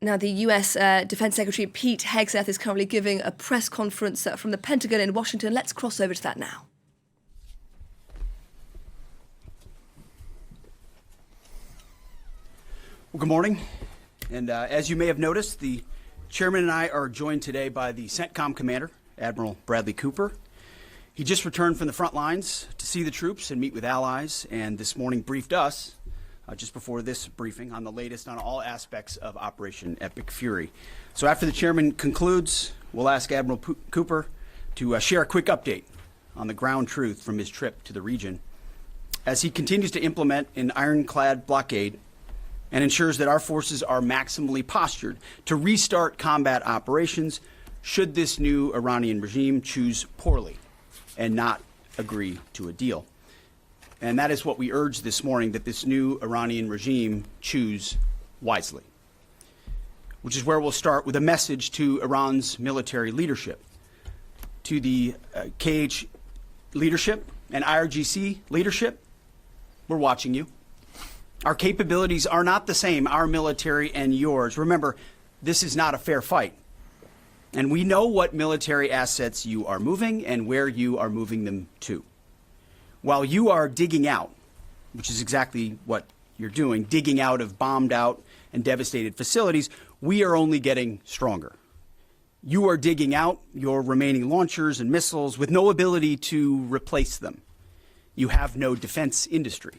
Now, the US Defense Secretary Pete Hegseth is currently giving a press conference from the Pentagon in Washington. Let's cross over to that now. Well, good morning. And as you may have noticed, the chairman and I are joined today by the Centcom commander, Admiral Bradley Cooper. He just returned from the front lines to see the troops and meet with allies, and this morning briefed us just before this briefing on the latest on all aspects of Operation Epic Fury. So after the chairman concludes, we'll ask Admiral Cooper to share a quick update on the ground truth from his trip to the region as he continues to implement an ironclad blockade and ensures that our forces are maximally postured to restart combat operations should this new Iranian regime choose poorly and not agree to a deal. And that is what we urge this morning, that this new Iranian regime choose wisely, which is where we'll start with a message to Iran's military leadership, to the KH leadership and IRGC leadership. We're watching you. Our capabilities are not the same, our military and yours. Remember, this is not a fair fight. And we know what military assets you are moving and where you are moving them to. While you are digging out, which is exactly what you're doing, digging out of bombed out and devastated facilities, we are only getting stronger. You are digging out your remaining launchers and missiles with no ability to replace them. You have no defense industry,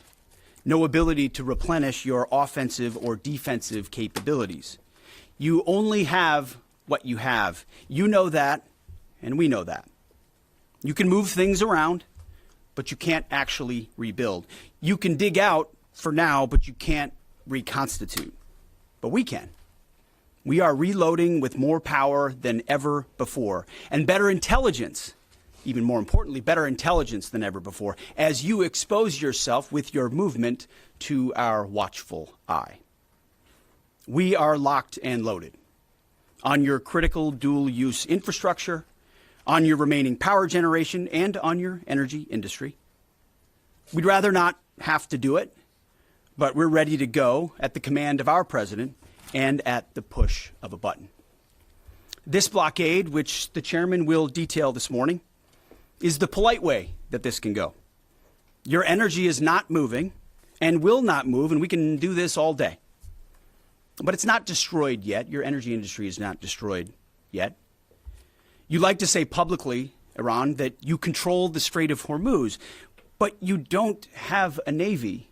no ability to replenish your offensive or defensive capabilities. You only have what you have. You know that, and we know that. You can move things around, but you can't actually rebuild. You can dig out for now, but you can't reconstitute. But we can. We are reloading with more power than ever before, and better intelligence, even more importantly, better intelligence than ever before, as you expose yourself with your movement to our watchful eye. We are locked and loaded on your critical dual-use infrastructure, on your remaining power generation, and on your energy industry. We'd rather not have to do it, but we're ready to go at the command of our president and at the push of a button. This blockade, which the chairman will detail this morning, is the polite way that this can go. Your energy is not moving and will not move, and we can do this all day. But it's not destroyed yet. Your energy industry is not destroyed yet. You like to say publicly, Iran, that you control the Strait of Hormuz, but you don't have a navy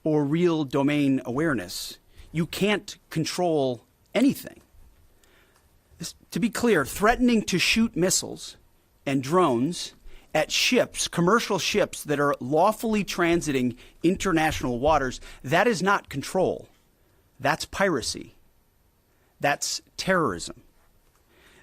or real domain awareness. You can't control anything. To be clear, threatening to shoot missiles and drones at ships, commercial ships that are lawfully transiting international waters, that is not control. That's piracy. That's terrorism.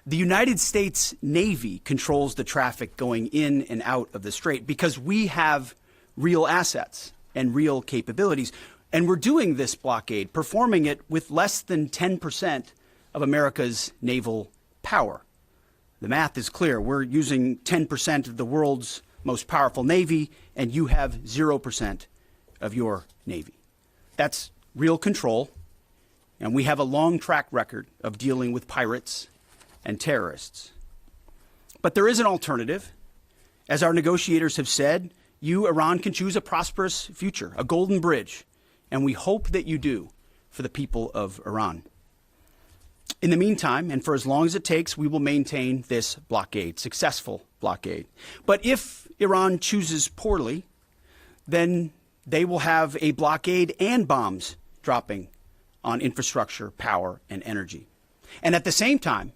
The United States Navy controls the traffic going in and out of the strait because we have real assets and real capabilities. And we're doing this blockade, performing it with less than 10% of America's naval power. The math is clear. We're using 10% of the world's most powerful Navy, and you have 0% of your Navy. That's real control, and we have a long track record of dealing with pirates and terrorists. But there is an alternative. As our negotiators have said, you, Iran, can choose a prosperous future, a golden bridge, and we hope that you do for the people of Iran. In the meantime, and for as long as it takes, we will maintain this blockade, successful blockade. But if Iran chooses poorly, then they will have a blockade and bombs dropping on infrastructure, power, and energy. And at the same time,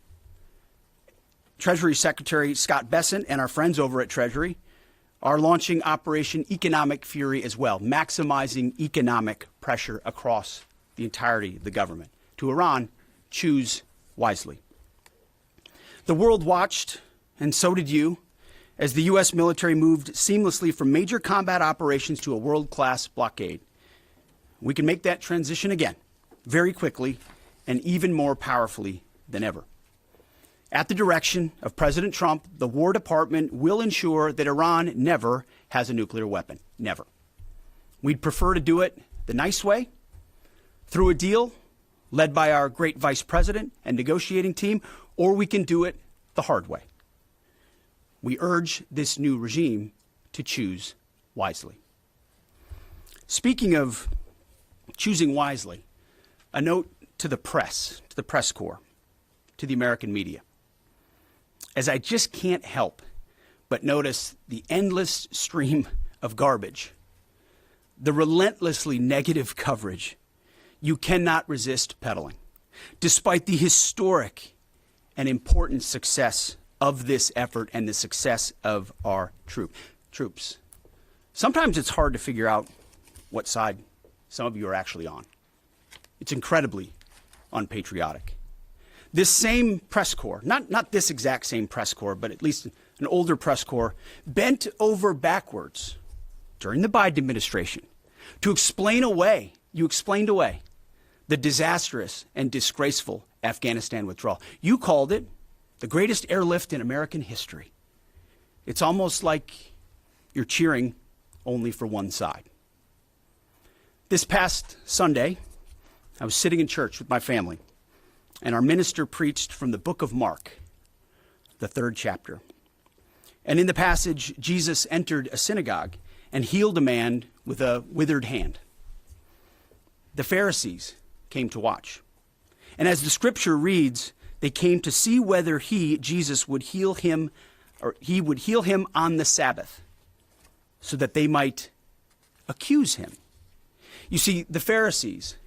Treasury Secretary Scott Bessent and our friends over at Treasury are launching Operation Economic Fury as well, maximizing economic pressure across the entirety of the government. To Iran, choose wisely. The world watched, and so did you, as the U.S. military moved seamlessly from major combat operations to a world-class blockade. We can make that transition again, very quickly, and even more powerfully than ever. At the direction of President Trump, the War Department will ensure that Iran never has a nuclear weapon. Never. We'd prefer to do it the nice way, through a deal led by our great vice president and negotiating team, or we can do it the hard way. We urge this new regime to choose wisely. Speaking of choosing wisely, a note to the press corps, to the American media, as I just can't help but notice the endless stream of garbage, the relentlessly negative coverage you cannot resist peddling, despite the historic and important success of this effort and the success of our troops. Sometimes it's hard to figure out what side some of you are actually on. It's incredibly unpatriotic. This same press corps, not this exact same press corps, but at least an older press corps, bent over backwards during the Biden administration to explain away, the disastrous and disgraceful Afghanistan withdrawal. You called it the greatest airlift in American history. It's almost like you're cheering only for one side. This past Sunday, I was sitting in church with my family, and our minister preached from the book of Mark, the 3rd chapter. And in the passage, Jesus entered a synagogue and healed a man with a withered hand. The Pharisees came to watch. And as the scripture reads, they came to see whether Jesus, would heal him, or he would heal him on the Sabbath, so that they might accuse him. You see, the Pharisees,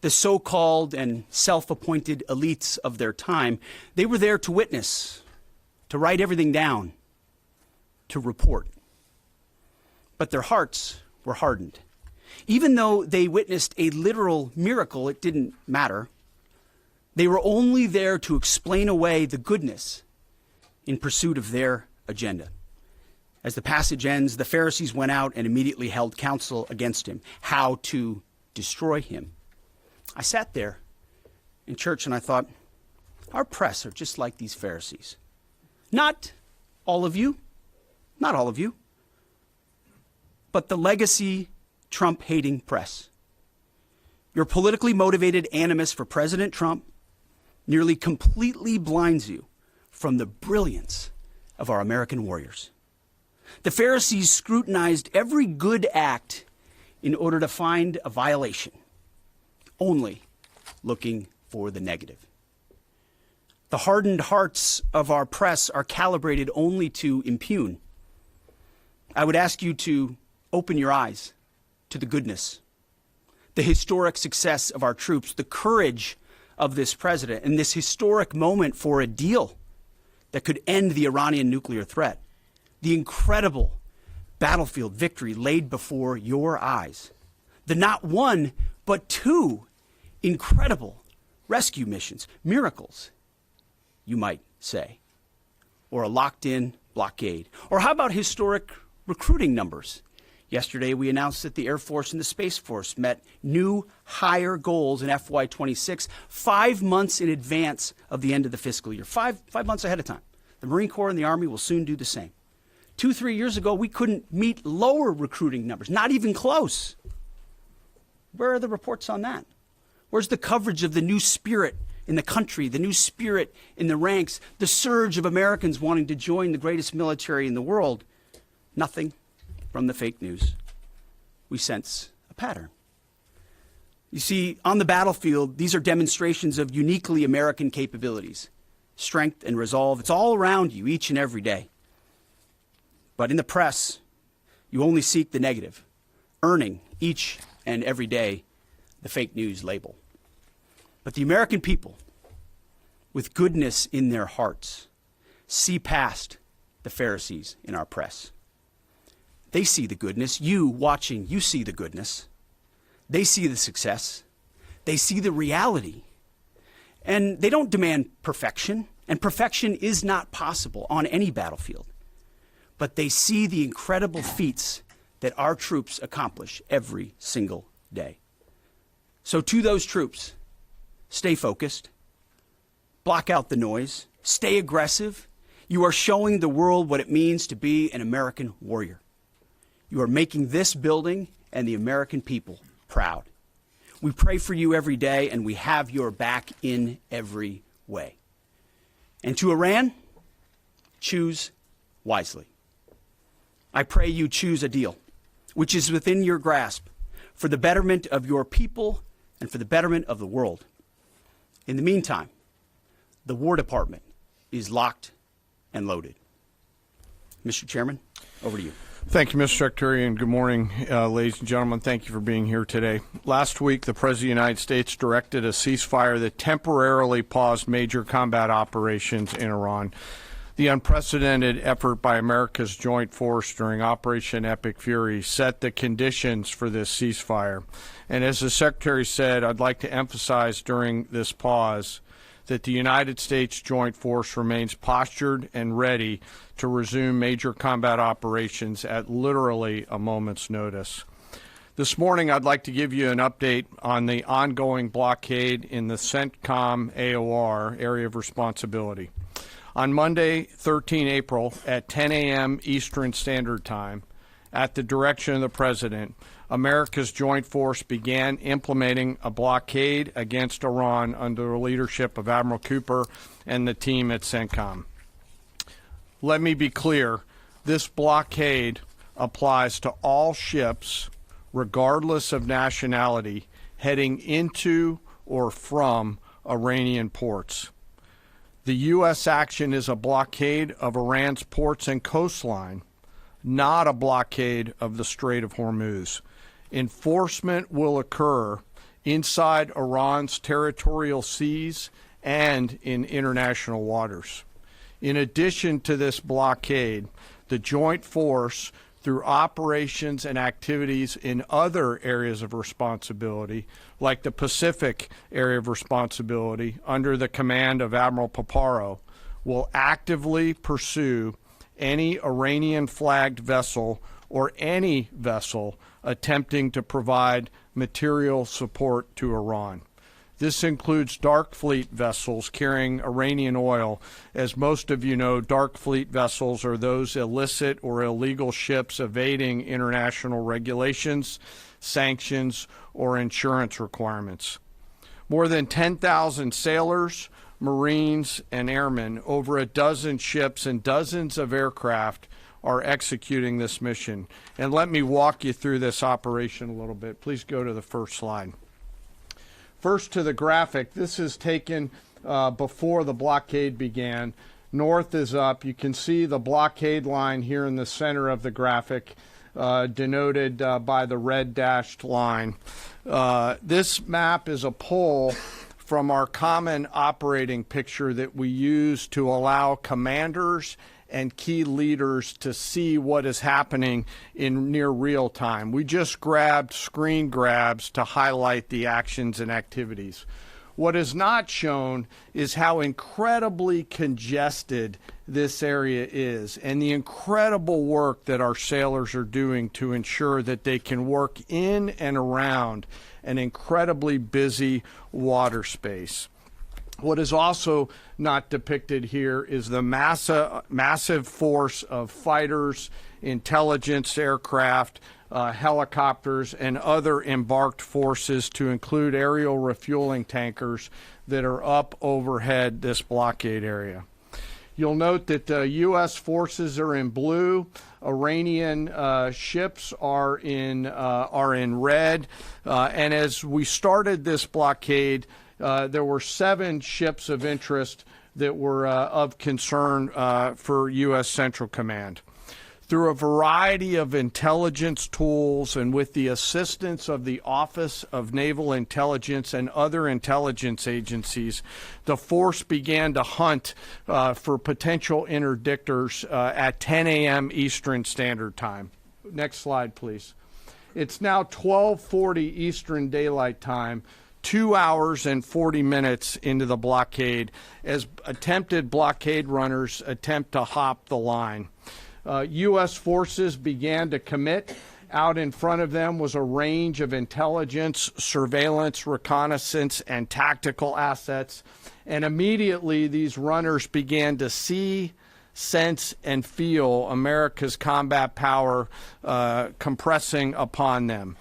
the so-called and self-appointed elites of their time, they were there to witness, to write everything down, to report. But their hearts were hardened. Even though they witnessed a literal miracle, it didn't matter. They were only there to explain away the goodness in pursuit of their agenda. As the passage ends, the Pharisees went out and immediately held counsel against him, how to destroy him. I sat there in church and I thought, our press are just like these Pharisees. Not all of you, but the legacy Trump-hating press. Your politically motivated animus for President Trump nearly completely blinds you from the brilliance of our American warriors. The Pharisees scrutinized every good act in order to find a violation, only looking for the negative. The hardened hearts of our press are calibrated only to impugn. I would ask you to open your eyes to the goodness, the historic success of our troops, the courage of this president, and this historic moment for a deal that could end the Iranian nuclear threat, the incredible battlefield victory laid before your eyes, the not one, but 2 incredible rescue missions, miracles, you might say, or a locked-in blockade. Or how about historic recruiting numbers? Yesterday, we announced that the Air Force and the Space Force met new higher goals in FY26, 5 months in advance of the end of the fiscal year, five months ahead of time. The Marine Corps and the Army will soon do the same. 2-3 years ago, we couldn't meet lower recruiting numbers, not even close. Where are the reports on that? Where's the coverage of the new spirit in the country, the new spirit in the ranks, the surge of Americans wanting to join the greatest military in the world? Nothing from the fake news. We sense a pattern. You see, on the battlefield, these are demonstrations of uniquely American capabilities, strength and resolve. It's all around you each and every day. But in the press, you only seek the negative, earning each and every day the fake news label. But the American people, with goodness in their hearts, see past the Pharisees in our press. They see the goodness. You watching, you see the goodness. They see the success. They see the reality. And they don't demand perfection, and perfection is not possible on any battlefield. But they see the incredible feats that our troops accomplish every single day. So to those troops, stay focused, block out the noise, stay aggressive. You are showing the world what it means to be an American warrior. You are making this building and the American people proud. We pray for you every day, and we have your back in every way. And to Iran, choose wisely. I pray you choose a deal which is within your grasp for the betterment of your people and for the betterment of the world. In the meantime, the War Department is locked and loaded. Mr. Chairman, over to you. Thank you, Mr. Secretary, and good morning, ladies and gentlemen. Thank you for being here today. Last week, the President of the United States directed a ceasefire that temporarily paused major combat operations in Iran. The unprecedented effort by America's joint force during Operation Epic Fury set the conditions for this ceasefire. And as the Secretary said, I'd like to emphasize during this pause that the United States Joint Force remains postured and ready to resume major combat operations at literally a moment's notice. This morning, I'd like to give you an update on the ongoing blockade in the Centcom AOR area of responsibility. On Monday, 13 April, at 10 a.m. Eastern Standard Time, at the direction of the President, America's joint force began implementing a blockade against Iran under the leadership of Admiral Cooper and the team at Centcom. Let me be clear, this blockade applies to all ships, regardless of nationality, heading into or from Iranian ports. The U.S. action is a blockade of Iran's ports and coastline, not a blockade of the Strait of Hormuz. Enforcement will occur inside Iran's territorial seas and in international waters. In addition to this blockade, the joint force, through operations and activities in other areas of responsibility, like the Pacific area of responsibility under the command of Admiral Paparo, will actively pursue any Iranian-flagged vessel or any vessel attempting to provide material support to Iran. This includes dark fleet vessels carrying Iranian oil. As most of you know, dark fleet vessels are those illicit or illegal ships evading international regulations, sanctions, or insurance requirements. More than 10,000 sailors, Marines, and airmen, over a dozen ships and dozens of aircraft are executing this mission. And let me walk you through this operation a little bit. Please go to the first slide. First to the graphic. This is taken before the blockade began. North is up. You can see the blockade line here in the center of the graphic, denoted by the red dashed line. This map is a pull from our common operating picture that we use to allow commanders and key leaders to see what is happening in near real time. We just grabbed screen grabs to highlight the actions and activities. What is not shown is how incredibly congested this area is and the incredible work that our sailors are doing to ensure that they can work in and around an incredibly busy water space. What is also not depicted here is the massive force of fighters, intelligence aircraft, helicopters, and other embarked forces, to include aerial refueling tankers, that are up overhead this blockade area. You'll note that U.S. forces are in blue. Iranian ships are in red. And as we started this blockade, there were 7 ships of interest that were of concern for U.S. Central Command. Through a variety of intelligence tools and with the assistance of the Office of Naval Intelligence and other intelligence agencies, the force began to hunt for potential interdictors at 10 a.m. Eastern Standard Time. Next slide, please. It's now 12:40 Eastern Daylight Time. 2 hours and 40 minutes into the blockade as attempted blockade runners attempt to hop the line. U.S. forces began to commit. Out in front of them was a range of intelligence, surveillance, reconnaissance, and tactical assets. And immediately these runners began to see, sense, and feel America's combat power compressing upon them.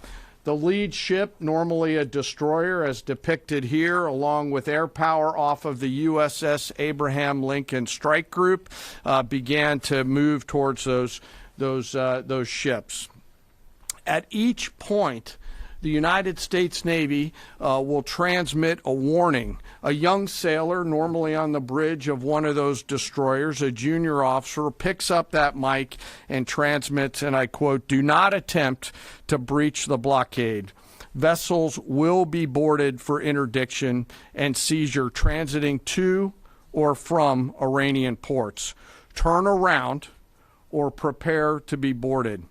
The lead ship, normally a destroyer as depicted here, along with air power off of the USS Abraham Lincoln Strike Group, began to move towards those ships. At each point, the United States Navy will transmit a warning. A young sailor, normally on the bridge of one of those destroyers, a junior officer, picks up that mic and transmits, and I quote, "Do not attempt to breach the blockade. Vessels will be boarded for interdiction and seizure transiting to or from Iranian ports. Turn around or prepare to be boarded.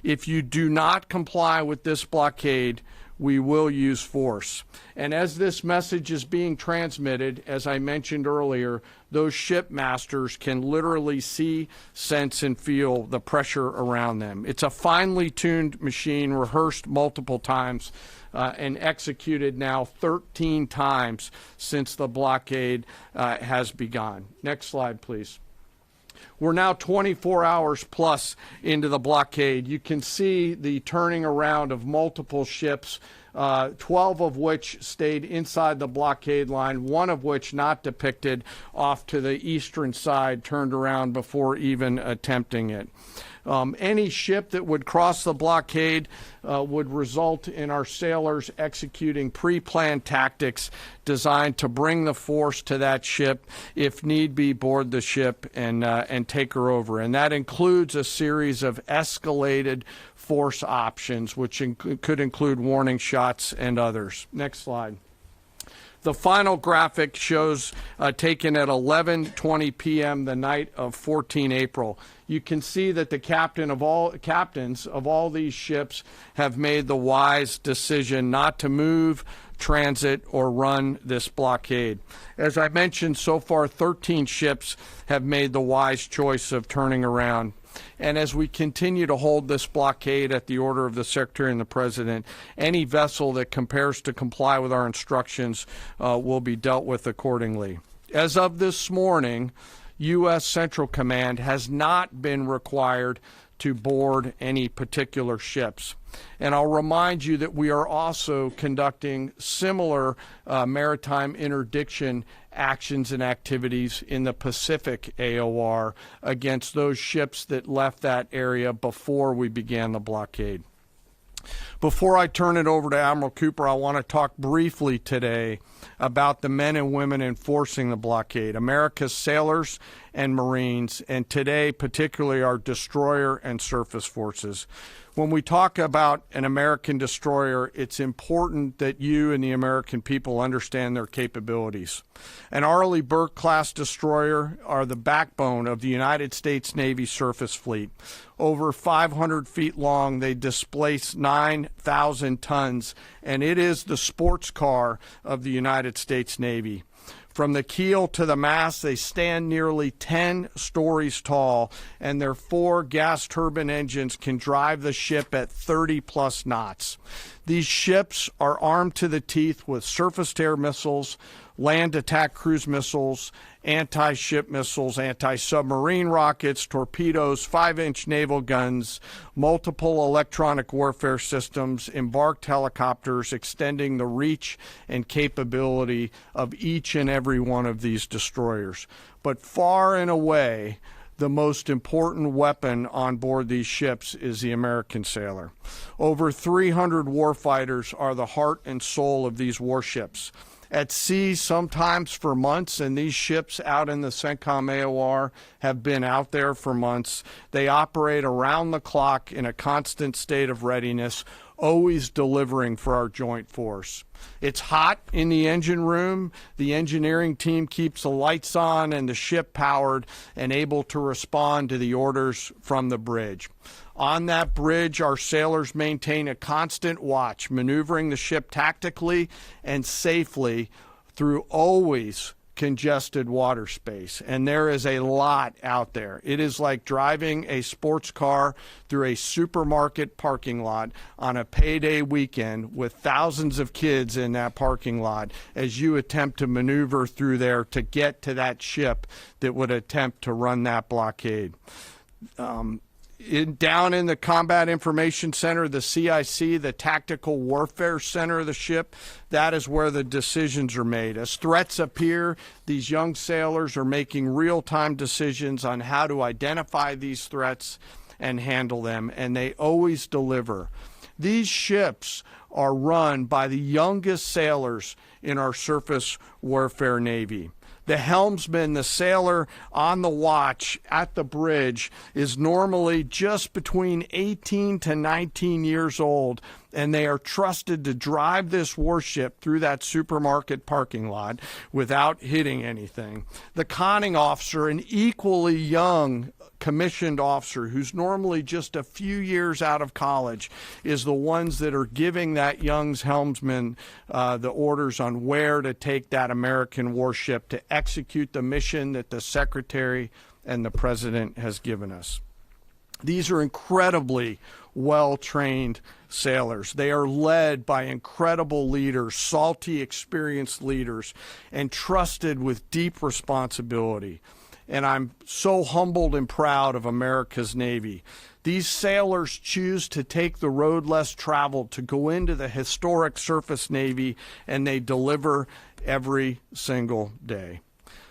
If you do not comply with this blockade, we will use force." And as this message is being transmitted, as I mentioned earlier, those ship masters can literally see, sense, and feel the pressure around them. It's a finely tuned machine, rehearsed multiple times, and executed now 13 times since the blockade has begun. Next slide, please. We're now 24 hours plus into the blockade. You can see the turning around of multiple ships, 12 of which stayed inside the blockade line, one of which not depicted off to the eastern side, turned around before even attempting it. Any ship that would cross the blockade would result in our sailors executing pre-planned tactics designed to bring the force to that ship, if need be, board the ship and take her over. And that includes a series of escalated force options, which could include warning shots and others. Next slide. The final graphic shows taken at 11:20 p.m. the night of 14 April. You can see that the captains of all these ships have made the wise decision not to move, transit, or run this blockade. As I mentioned, so far 13 ships have made the wise choice of turning around. And as we continue to hold this blockade at the order of the Secretary and the President, any vessel that compares to comply with our instructions will be dealt with accordingly. As of this morning, U.S. Central Command has not been required to board any particular ships. And I'll remind you that we are also conducting similar maritime interdiction actions and activities in the Pacific AOR against those ships that left that area before we began the blockade. Before I turn it over to Admiral Cooper, I want to talk briefly today about the men and women enforcing the blockade, America's sailors and Marines, and today particularly our destroyer and surface forces. When we talk about an American destroyer, it's important that you and the American people understand their capabilities. An Arleigh Burke-class destroyer are the backbone of the United States Navy surface fleet. Over 500 feet long, they displace 9,000 tons, and it is the sports car of the United States Navy. From the keel to the mast, they stand nearly 10 stories tall, and their 4 gas turbine engines can drive the ship at 30-plus knots. These ships are armed to the teeth with surface-to-air missiles, land attack cruise missiles, anti-ship missiles, anti-submarine rockets, torpedoes, 5-inch naval guns, multiple electronic warfare systems, embarked helicopters, extending the reach and capability of each and every one of these destroyers. But far and away, the most important weapon on board these ships is the American sailor. Over 300 warfighters are the heart and soul of these warships. At sea, sometimes for months, and these ships out in the Centcom AOR have been out there for months. They operate around the clock in a constant state of readiness, always delivering for our joint force. It's hot in the engine room. The engineering team keeps the lights on and the ship powered and able to respond to the orders from the bridge. On that bridge, our sailors maintain a constant watch, maneuvering the ship tactically and safely through always congested water space. And there is a lot out there. It is like driving a sports car through a supermarket parking lot on a payday weekend with thousands of kids in that parking lot as you attempt to maneuver through there to get to that ship that would attempt to run that blockade. down in the Combat Information Center, the CIC, the Tactical Warfare Center of the ship, that is where the decisions are made. As threats appear, these young sailors are making real-time decisions on how to identify these threats and handle them, and they always deliver. These ships are run by the youngest sailors in our surface warfare Navy. The helmsman, the sailor on the watch at the bridge, is normally just between 18 to 19 years old, and they are trusted to drive this warship through that supermarket parking lot without hitting anything. The conning officer, an equally young commissioned officer who's normally just a few years out of college, is the ones that are giving that young helmsman the orders on where to take that American warship to execute the mission that the Secretary and the President has given us. These are incredibly well-trained sailors. They are led by incredible leaders, salty, experienced leaders, and trusted with deep responsibility. And I'm so humbled and proud of America's Navy. These sailors choose to take the road less traveled to go into the historic surface Navy, and they deliver every single day.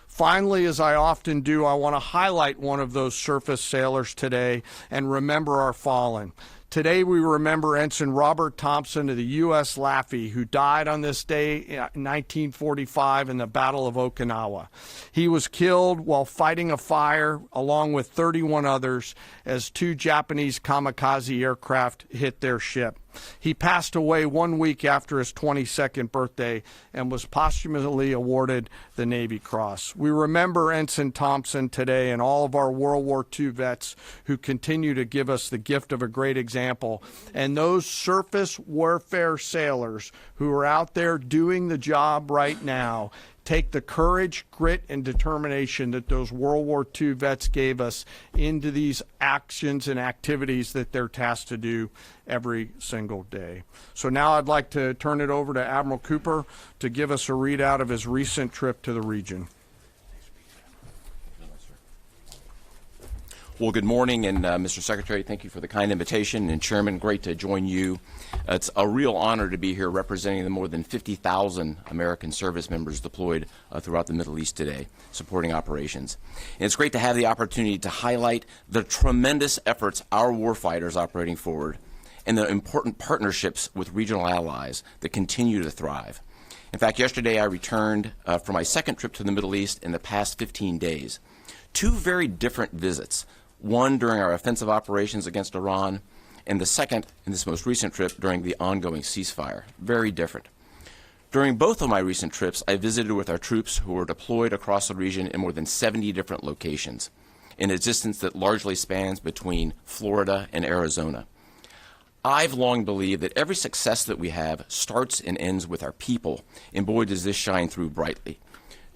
Finally, as I often do, I want to highlight one of those surface sailors today and remember our fallen. Today we remember Ensign Robert Thompson of the U.S. Laffey, who died on this day in 1945 in the Battle of Okinawa. He was killed while fighting a fire along with 31 others as 2 Japanese kamikaze aircraft hit their ship. He passed away 1 week after his 22nd birthday and was posthumously awarded the Navy Cross. We remember Ensign Thompson today and all of our World War II vets who continue to give us the gift of a great example. And those surface warfare sailors who are out there doing the job right now take the courage, grit, and determination that those World War II vets gave us into these actions and activities that they're tasked to do every single day. So now I'd like to turn it over to Admiral Cooper to give us a readout of his recent trip to the region. Well, good morning, and Mr. Secretary, thank you for the kind invitation, and Chairman, great to join you. It's a real honor to be here representing the more than 50,000 American service members deployed throughout the Middle East today, supporting operations. And it's great to have the opportunity to highlight the tremendous efforts our warfighters operating forward and the important partnerships with regional allies that continue to thrive. In fact, yesterday I returned from my second trip to the Middle East in the past 15 days. 2 very different visits. One during our offensive operations against Iran, and the second in this most recent trip during the ongoing ceasefire. Very different. During both of my recent trips, I visited with our troops who were deployed across the region in more than 70 different locations, in a distance that largely spans between Florida and Arizona. I've long believed that every success that we have starts and ends with our people, and boy, does this shine through brightly.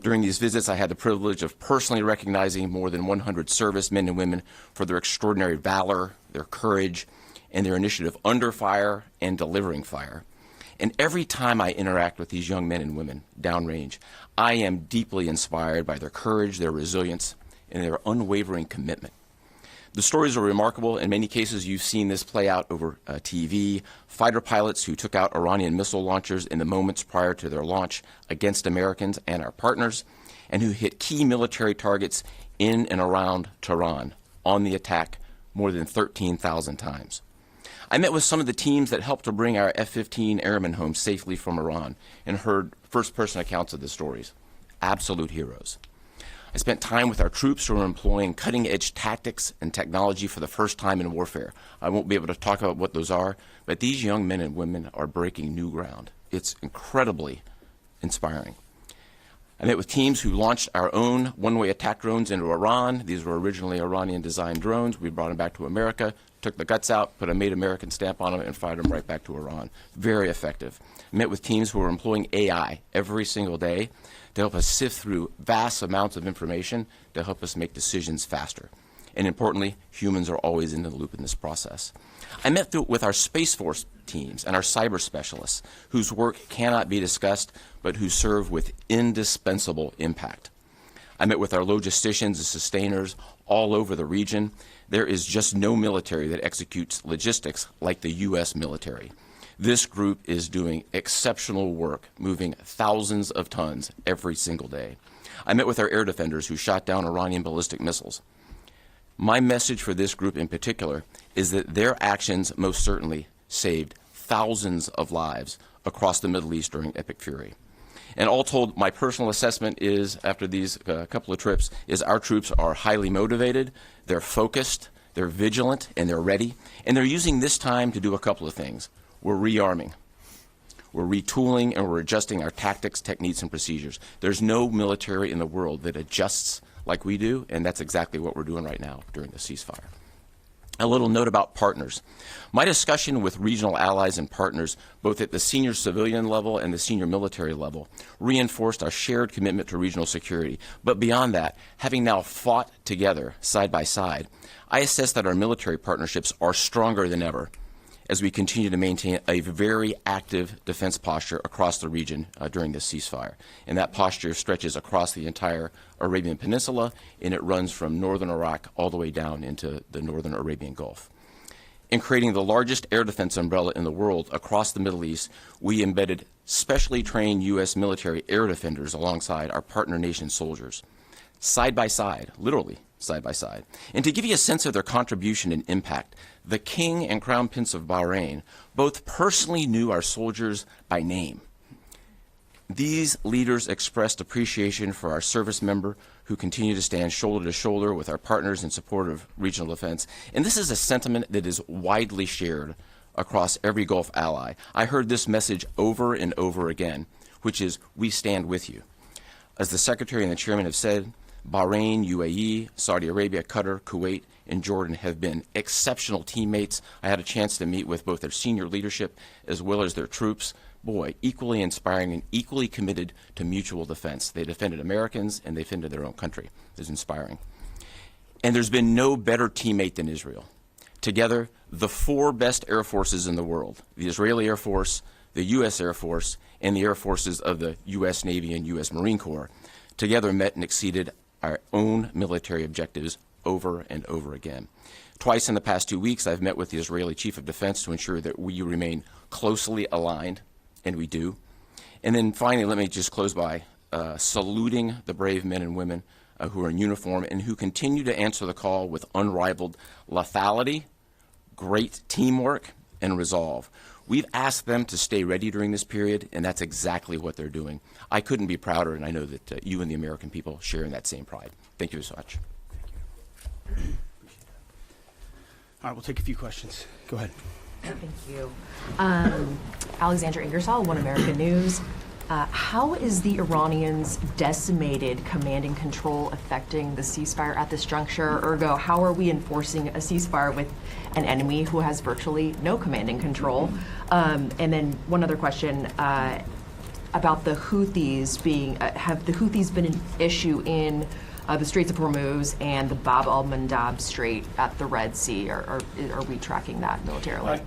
During these visits, I had the privilege of personally recognizing more than 100 servicemen and women for their extraordinary valor, their courage, and their initiative under fire and delivering fire. And every time I interact with these young men and women downrange, I am deeply inspired by their courage, their resilience, and their unwavering commitment. The stories are remarkable. In many cases, you've seen this play out over TV. Fighter pilots who took out Iranian missile launchers in the moments prior to their launch against Americans and our partners, and who hit key military targets in and around Tehran on the attack more than 13,000 times. I met with some of the teams that helped to bring our F-15 airmen home safely from Iran and heard first-person accounts of the stories. Absolute heroes. I spent time with our troops who are employing cutting-edge tactics and technology for the first time in warfare. I won't be able to talk about what those are, but these young men and women are breaking new ground. It's incredibly inspiring. I met with teams who launched our own one-way attack drones into Iran. These were originally Iranian-designed drones. We brought them back to America, took the guts out, put a Made American stamp on them, and fired them right back to Iran. Very effective. I met with teams who were employing AI every single day to help us sift through vast amounts of information to help us make decisions faster. And importantly, humans are always in the loop in this process. I met with our Space Force teams and our cyber specialists, whose work cannot be discussed, but who serve with indispensable impact. I met with our logisticians and sustainers all over the region. There is just no military that executes logistics like the U.S. military. This group is doing exceptional work, moving thousands of tons every single day. I met with our air defenders who shot down Iranian ballistic missiles. My message for this group in particular is that their actions most certainly saved thousands of lives across the Middle East during Epic Fury. And all told, my personal assessment is, after these couple of trips, is our troops are highly motivated, they're focused, they're vigilant, and they're ready. And they're using this time to do a couple of things. We're rearming, we're retooling, and we're adjusting our tactics, techniques, and procedures. There's no military in the world that adjusts like we do, and that's exactly what we're doing right now during the ceasefire. A little note about partners. My discussion with regional allies and partners, both at the senior civilian level and the senior military level, reinforced our shared commitment to regional security. But beyond that, having now fought together side by side, I assess that our military partnerships are stronger than ever as we continue to maintain a very active defense posture across the region during this ceasefire. And that posture stretches across the entire Arabian Peninsula, and it runs from northern Iraq all the way down into the northern Arabian Gulf. In creating the largest air defense umbrella in the world across the Middle East, we embedded specially trained U.S. military air defenders alongside our partner nation soldiers, side by side, literally side by side. And to give you a sense of their contribution and impact, the King and Crown Prince of Bahrain both personally knew our soldiers by name. These leaders expressed appreciation for our service member who continue to stand shoulder to shoulder with our partners in support of regional defense. And this is a sentiment that is widely shared across every Gulf ally. I heard this message over and over again, which is, we stand with you. As the Secretary and the Chairman have said, Bahrain, UAE, Saudi Arabia, Qatar, Kuwait, and Jordan have been exceptional teammates. I had a chance to meet with both their senior leadership as well as their troops. Boy, equally inspiring and equally committed to mutual defense. They defended Americans and they defended their own country. It was inspiring. And there's been no better teammate than Israel. Together, the four best air forces in the world, the Israeli Air Force, the U.S. Air Force, and the air forces of the U.S. Navy and U.S. Marine Corps, together met and exceeded our own military objectives over and over again. Twice in the past 2 weeks, I've met with the Israeli Chief of Defense to ensure that we remain closely aligned, and we do. And then finally, let me just close by saluting the brave men and women who are in uniform and who continue to answer the call with unrivaled lethality, great teamwork, and resolve. We've asked them to stay ready during this period, and that's exactly what they're doing. I couldn't be prouder, and I know that you and the American people share in that same pride. Thank you so much. All right, we'll take a few questions. Go ahead. Thank you. Alexandra Ingersoll, One American News. How is the Iranians' decimated command and control affecting the ceasefire at this juncture? Ergo, how are we enforcing a ceasefire with an enemy who has virtually no command and control? And then one other question about the Houthis being, have the Houthis been an issue in the Straits of Hormuz and the Bab al-Mandab Strait at the Red Sea, or are we tracking that militarily?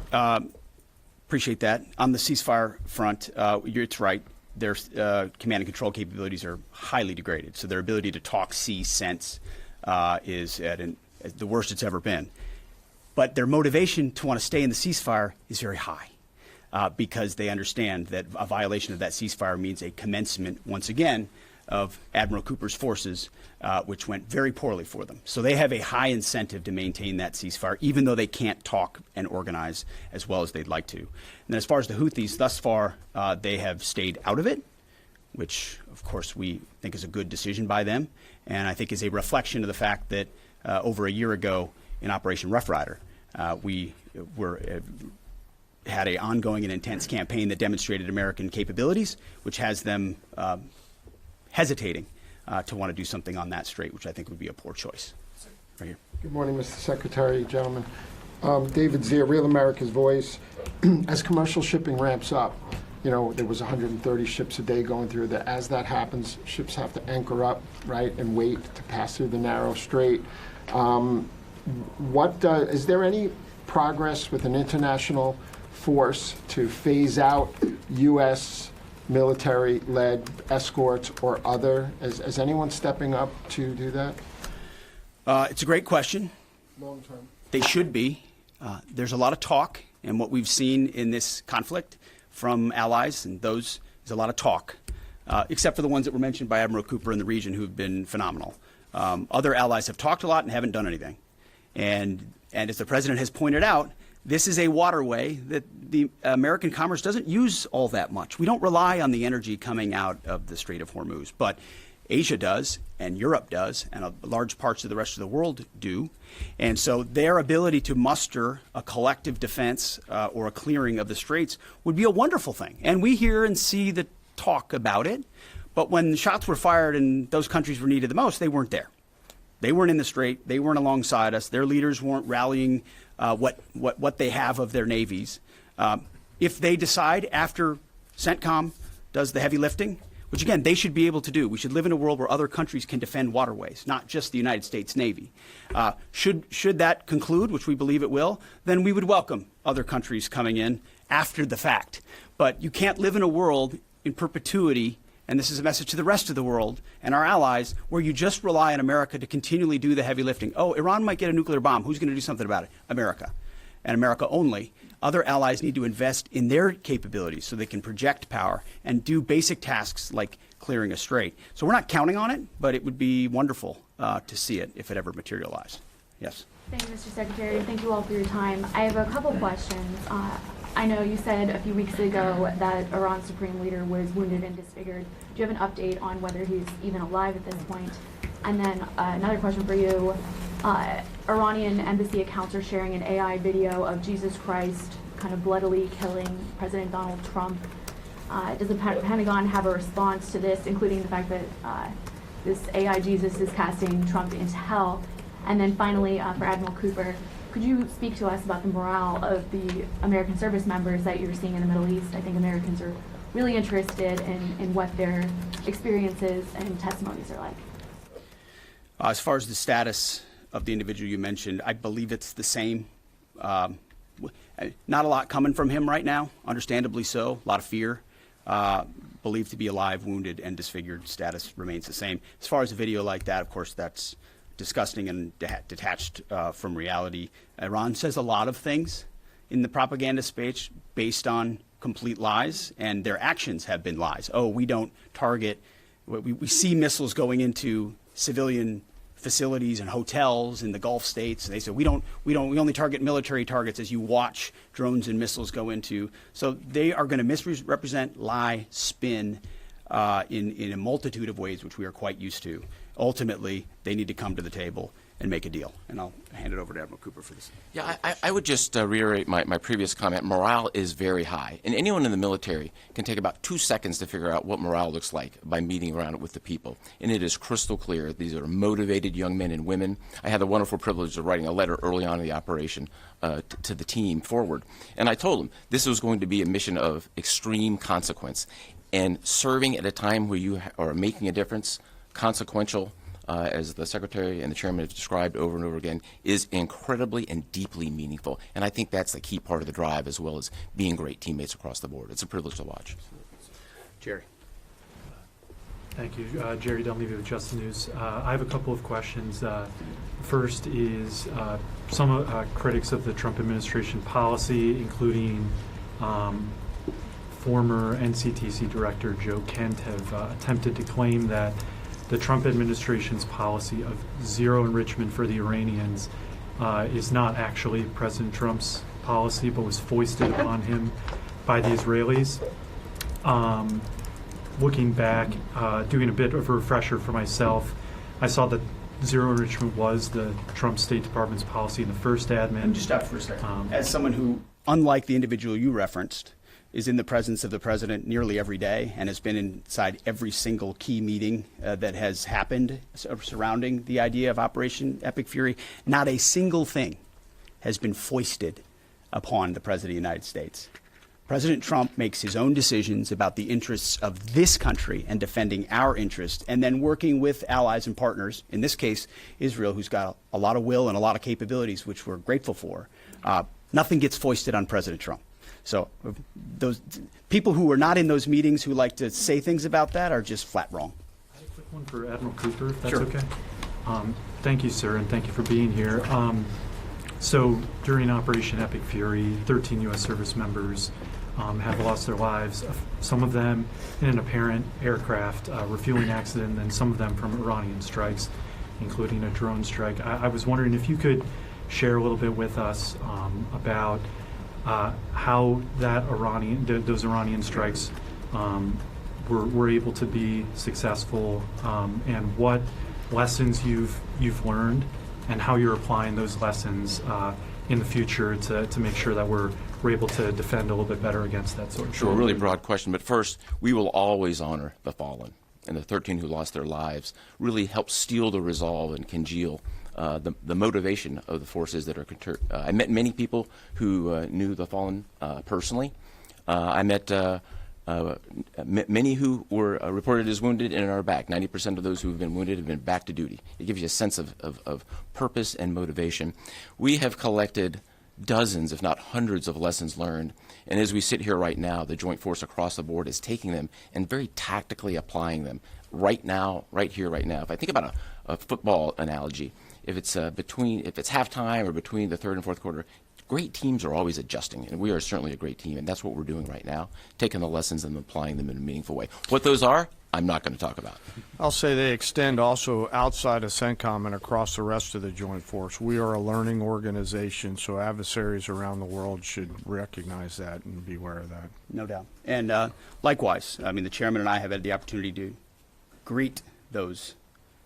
Appreciate that. On the ceasefire front, it's right. Their command and control capabilities are highly degraded. So their ability to talk, see, sense is at the worst it's ever been. But their motivation to want to stay in the ceasefire is very high because they understand that a violation of that ceasefire means a commencement, once again, of Admiral Cooper's forces, which went very poorly for them. So they have a high incentive to maintain that ceasefire, even though they can't talk and organize as well as they'd like to. And then as far as the Houthis, thus far, they have stayed out of it, which, of course, we think is a good decision by them, and I think is a reflection of the fact that over a year ago in Operation Rough Rider, we had an ongoing and intense campaign that demonstrated American capabilities, which has them hesitating to want to do something on that strait, which I think would be a poor choice. Right here. Good morning, Mr. Secretary, gentlemen. David Zier, Real America's Voice. As commercial shipping ramps up, you know, there was 130 ships a day going through there. As that happens, ships have to anchor up, right, and wait to pass through the narrow strait. Is there any progress with an international force to phase out U.S. military-led escorts or other? Is anyone stepping up to do that? It's a great question. Long term. They should be. There's a lot of talk, and what we've seen in this conflict from allies, and those is a lot of talk, except for the ones that were mentioned by Admiral Cooper in the region who've been phenomenal. Other allies have talked a lot and haven't done anything. And as the president has pointed out, this is a waterway that the American commerce doesn't use all that much. We don't rely on the energy coming out of the Strait of Hormuz, but Asia does, and Europe does, and large parts of the rest of the world do. And so their ability to muster a collective defense or a clearing of the straits would be a wonderful thing. And we hear and see the talk about it, but when the shots were fired and those countries were needed the most, they weren't there. They weren't in the strait. They weren't alongside us. Their leaders weren't rallying what they have of their navies. If they decide after Centcom does the heavy lifting, which again, they should be able to do. We should live in a world where other countries can defend waterways, not just the United States Navy. Should that conclude, which we believe it will, then we would welcome other countries coming in after the fact. But you can't live in a world in perpetuity, and this is a message to the rest of the world and our allies, where you just rely on America to continually do the heavy lifting. Oh, Iran might get a nuclear bomb. Who's going to do something about it? America. And America only. Other allies need to invest in their capabilities so they can project power and do basic tasks like clearing a strait. So we're not counting on it, but it would be wonderful to see it if it ever materialized. Yes. Thank you, Mr. Secretary. Thank you all for your time. I have a couple questions. I know you said a few weeks ago that Iran's supreme leader was wounded and disfigured. Do you have an update on whether he's even alive at this point? And then another question for you. Iranian embassy accounts are sharing an AI video of Jesus Christ kind of bloodily killing President Donald Trump. Does the Pentagon have a response to this, including the fact that this AI Jesus is casting Trump into hell? And then finally, for Admiral Cooper, could you speak to us about the morale of the American service members that you're seeing in the Middle East? I think Americans are really interested in what their experiences and testimonies are like. As far as the status of the individual you mentioned, I believe it's the same. Not a lot coming from him right now, understandably so, a lot of fear. Believed to be alive, wounded, and disfigured. Status remains the same. As far as a video like that, of course, that's disgusting and detached from reality. Iran says a lot of things in the propaganda space based on complete lies, and their actions have been lies. Oh, we don't target. We see missiles going into civilian facilities and hotels in the Gulf states. They say we only target military targets, as you watch drones and missiles go into. So they are going to misrepresent, lie, spin in a multitude of ways, which we are quite used to. Ultimately, they need to come to the table and make a deal. And I'll hand it over to Admiral Cooper for this. Yeah, I would just reiterate my previous comment. Morale is very high. And anyone in the military can take about 2 seconds to figure out what morale looks like by meeting around it with the people. And it is crystal clear. These are motivated young men and women. I had the wonderful privilege of writing a letter early on in the operation to the team forward. And I told them this was going to be a mission of extreme consequence. And serving at a time where you are making a difference, consequential, as the Secretary and the Chairman have described over and over again, is incredibly and deeply meaningful. And I think that's the key part of the drive, as well as being great teammates across the board. It's a privilege to watch. Jerry. Thank you. Jerry Dunleavy with Just the News. I have a couple of questions. First is some critics of the Trump administration policy, including former NCTC Director Joe Kent, have attempted to claim that the Trump administration's policy of zero enrichment for the Iranians is not actually President Trump's policy, but was foisted upon him by the Israelis. Looking back, doing a bit of a refresher for myself, I saw that zero enrichment was the Trump State Department's policy in the first admin. Let me just stop for a second. As someone who, unlike the individual you referenced, is in the presence of the president nearly every day and has been inside every single key meeting that has happened surrounding the idea of Operation Epic Fury, not a single thing has been foisted upon the President of the United States. President Trump makes his own decisions about the interests of this country and defending our interests, and then working with allies and partners, in this case, Israel, who's got a lot of will and a lot of capabilities, which we're grateful for. Nothing gets foisted on President Trump. So those people who are not in those meetings who like to say things about that are just flat wrong. I have a quick one for Admiral Cooper, if that's Sure. okay. Thank you, sir, and thank you for being here. So during Operation Epic Fury, 13 U.S. service members have lost their lives, some of them in an apparent aircraft refueling accident, and some of them from Iranian strikes, including a drone strike. I was wondering if you could share a little bit with us about how those Iranian strikes were able to be successful, and what lessons you've learned, and how you're applying those lessons in the future to make sure that we're able to defend a little bit better against that sort of Sure, thing. a really broad question. But first, we will always honor the fallen. And the 13 who lost their lives really helped steel the resolve and congeal the motivation of the forces that are. I met many people who knew the fallen personally. I met many who were reported as wounded and are back. 90% of those who have been wounded have been back to duty. It gives you a sense of purpose and motivation. We have collected dozens, if not hundreds, of lessons learned. And as we sit here right now, the Joint Force across the board is taking them and very tactically applying them right now, right here, right now. If I think about a football analogy, if it's halftime or between the third and fourth quarter, great teams are always adjusting, and we are certainly a great team, and that's what we're doing right now, taking the lessons and applying them in a meaningful way. What those are, I'm not going to talk about. I'll say they extend also outside of Centcom and across the rest of the Joint Force. We are a learning organization, so adversaries around the world should recognize that and be aware of that. No doubt. And likewise, I mean, the chairman and I have had the opportunity to greet those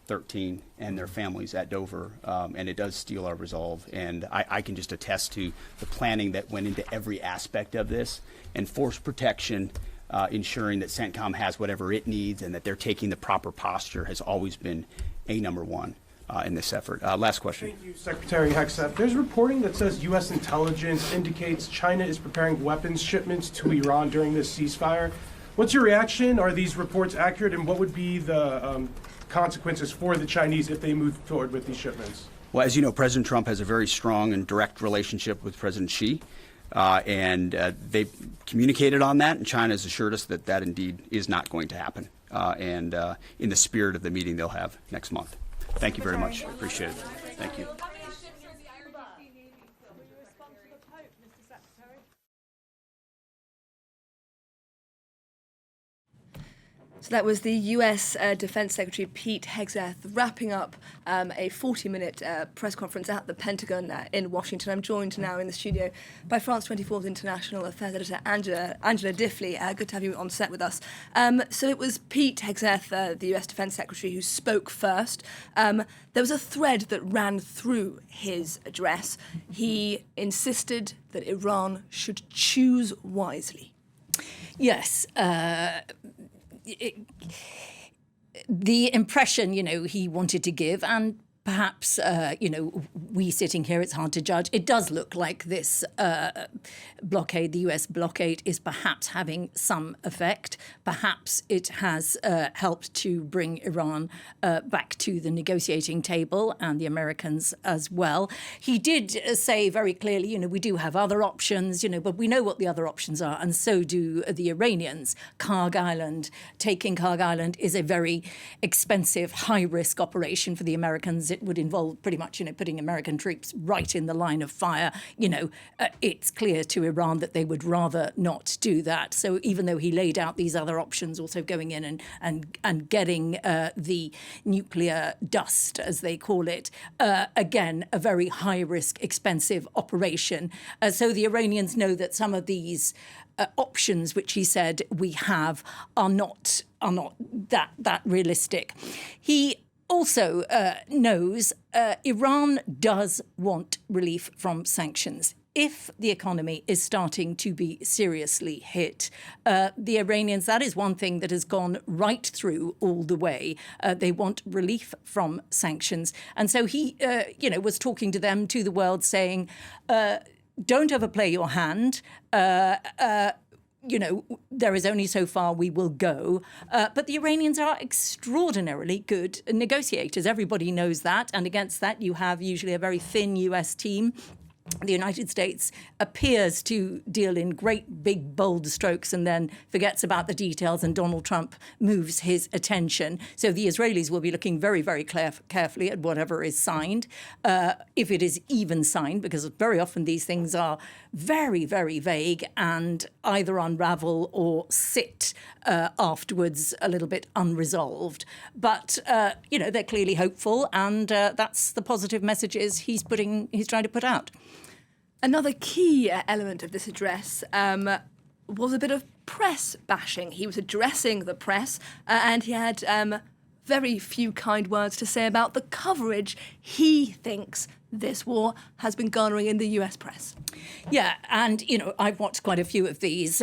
13 and their families at Dover, and it does steel our resolve. And I can just attest to the planning that went into every aspect of this, and force protection, ensuring that CENTCOM has whatever it needs and that they're taking the proper posture has always been number one in this effort. Last question. Thank you, Secretary Hegseth. There's reporting that says U.S. intelligence indicates China is preparing weapons shipments to Iran during this ceasefire. What's your reaction? Are these reports accurate, and what would be the consequences for the Chinese if they move forward with these shipments? Well, as you know, President Trump has a very strong and direct relationship with President Xi, and they've communicated on that, and China has assured us that that indeed is not going to happen, and in the spirit of the meeting they'll have next month. Thank you very much. I appreciate it. Thank you. So that was the US Defense Secretary Pete Hegseth wrapping up a 40-minute press conference at the Pentagon in Washington. I'm joined now in the studio by France 24's International Affairs Editor Angela Diffley. Good to have you on set with us. So it was Pete Hegseth, the US Defense Secretary, who spoke first. There was a thread that ran through his address. He insisted that Iran should choose wisely. Yes. The impression, he wanted to give, and perhaps, we sitting here, it's hard to judge. It does look like this blockade, the US blockade, is perhaps having some effect. Perhaps it has helped to bring Iran back to the negotiating table, and the Americans as well. He did say very clearly, we do have other options, but we know what the other options are, and so do the Iranians. Taking Karg Island is a very expensive, high-risk operation for the Americans. It would involve pretty much, putting American troops right in the line of fire. It's clear to Iran that they would rather not do that. So even though he laid out these other options, also going in and getting the nuclear dust, as they call it, again, a very high-risk, expensive operation. So the Iranians know that some of these options, which he said we have, are not that realistic. He also knows Iran does want relief from sanctions. If the economy is starting to be seriously hit, the Iranians, that is one thing that has gone right through all the way. They want relief from sanctions. And so he, was talking to them, to the world, saying, don't overplay your hand. There is only so far we will go. But the Iranians are extraordinarily good negotiators. Everybody knows that. And against that, you have usually a very thin US team. the United States appears to deal in great, big, bold strokes and then forgets about the details, and Donald Trump moves his attention. So the Israelis will be looking very, very carefully at whatever is signed, if it is even signed, because very often these things are very, very vague and either unravel or sit afterwards a little bit unresolved. But, they're clearly hopeful, and that's the positive messages he's trying to put out. Another key element of this address was a bit of press bashing. He was addressing the press, and he had very few kind words to say about the coverage he thinks this war has been garnering in the US press. Yeah, and, I've watched quite a few of these.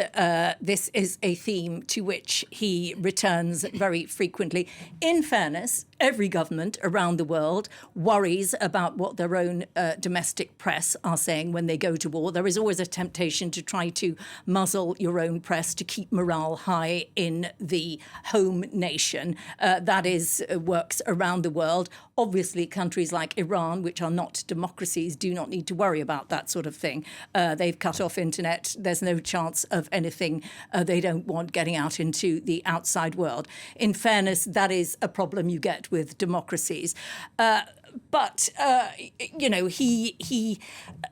This is a theme to which he returns very frequently. In fairness, every government around the world worries about what their own domestic press are saying when they go to war. There is always a temptation to try to muzzle your own press to keep morale high in the home nation. That works around the world. Obviously, countries like Iran, which are not democracies, do not need to worry about that sort of thing. They've cut off internet. There's no chance of anything they don't want getting out into the outside world. In fairness, that is a problem you get with democracies. But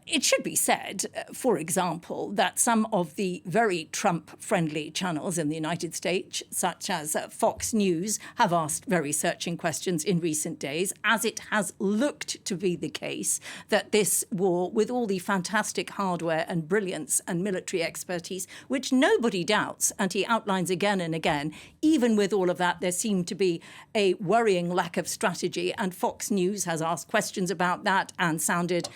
it should be said, for example, that some of the very Trump-friendly channels in the United States, such as Fox News, have asked very searching questions in recent days, as it has looked to be the case that this war, with all the fantastic hardware and brilliance and military expertise, which nobody doubts, and he outlines again and again, even with all of that, there seemed to be a worrying lack of strategy, and Fox News has asked questions about that and sounded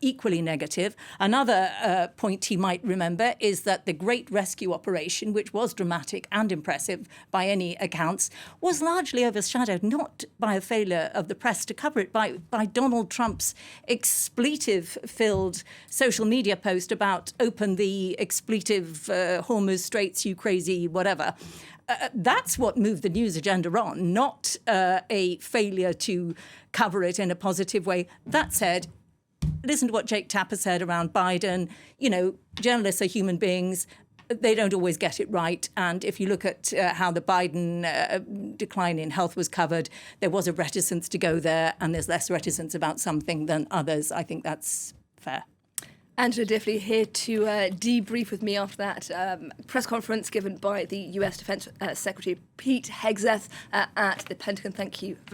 equally negative. Another point he might remember is that the Great Rescue Operation, which was dramatic and impressive by any accounts, was largely overshadowed not by a failure of the press to cover it, by Donald Trump's expletive-filled social media post about open the expletive Hormuz Straits, you crazy whatever. That's what moved the news agenda on, not a failure to cover it in a positive way. That said, listen to what Jake Tapper said around Biden. Journalists are human beings. They don't always get it right. And if you look at how the Biden decline in health was covered, there was a reticence to go there, and there's less reticence about something than others. I think that's fair. Angela Diffley here to debrief with me after that press conference given by the US Defense Secretary Pete Hegseth at the Pentagon. Thank you very much.